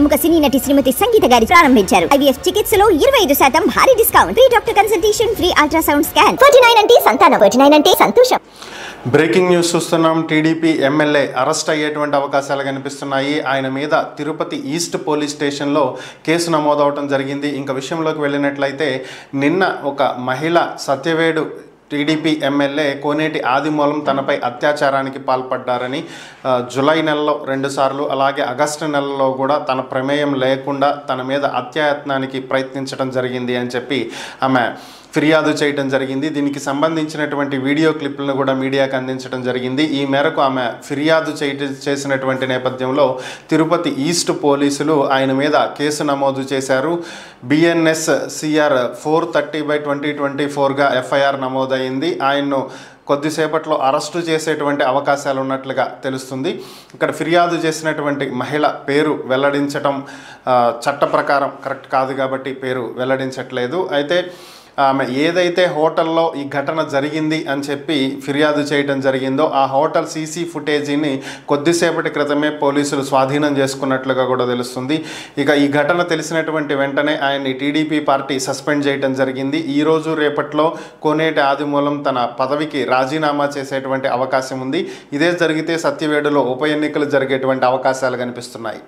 ప్రముఖ సినీ నటి శ్రీమతి సంగీత గారి ప్రారంభించారు. IVF చికిత్సలో 25% భారీ discount, free doctor consultation, free ultrasound scan. 49 అంటే సంతానం, 49 అంటే సంతోషం. బ్రేకింగ్ న్యూస్ చూస్తున్నాం. టీడీపీ ఎమ్మెల్యే అరెస్ట్ అయ్యేటువంటి అవకాశాలు కనిపిస్తున్నాయి. ఆయన మీద తిరుపతి ఈస్ట్ పోలీస్ స్టేషన్లో కేసు నమోదవడం జరిగింది. ఇంకా విషయంలోకి వెళ్ళినట్లయితే నిన్న ఒక మహిళ సత్యవేడు టీడీపీ ఎమ్మెల్యే కోనేటి ఆదిమూలం తనపై అత్యాచారానికి పాల్పడ్డారని జూలై నెలలో 2 సార్లు అలాగే ఆగస్టు నెలలో కూడా తన ప్రమేయం లేకుండా తన మీద హత్యాయత్నానికి ప్రయత్నించడం జరిగింది అని చెప్పి ఆమె ఫిర్యాదు చేయడం జరిగింది. దీనికి సంబంధించినటువంటి వీడియో క్లిప్లను కూడా మీడియాకు అందించడం జరిగింది. ఈ మేరకు ఆమె ఫిర్యాదు చేసినటువంటి నేపథ్యంలో తిరుపతి ఈస్ట్ పోలీసులు ఆయన మీద కేసు నమోదు చేశారు. BNS CR 430/2024గా FIR నమోదైంది. ఆయన్ను కొద్దిసేపట్లో అరెస్టు చేసేటువంటి అవకాశాలు ఉన్నట్లుగా తెలుస్తుంది. ఇక్కడ ఫిర్యాదు చేసినటువంటి మహిళ పేరు వెల్లడించడం చట్ట ప్రకారం కరెక్ట్ కాదు కాబట్టి పేరు వెల్లడించట్లేదు. అయితే ఆమె ఏదైతే హోటల్లో ఈ ఘటన జరిగింది అని చెప్పి ఫిర్యాదు చేయడం జరిగిందో ఆ హోటల్ CC ఫుటేజీని కొద్దిసేపటి క్రితమే పోలీసులు స్వాధీనం చేసుకున్నట్లుగా కూడా తెలుస్తుంది. ఇక ఈ ఘటన తెలిసినటువంటి వెంటనే ఆయన్ని టీడీపీ పార్టీ సస్పెండ్ చేయడం జరిగింది. ఈరోజు రేపట్లో కోనేటి ఆదిమూలం తన పదవికి రాజీనామా చేసేటువంటి అవకాశం ఉంది. ఇదే జరిగితే సత్యవేడులో ఉప ఎన్నికలు జరిగేటువంటి అవకాశాలు కనిపిస్తున్నాయి.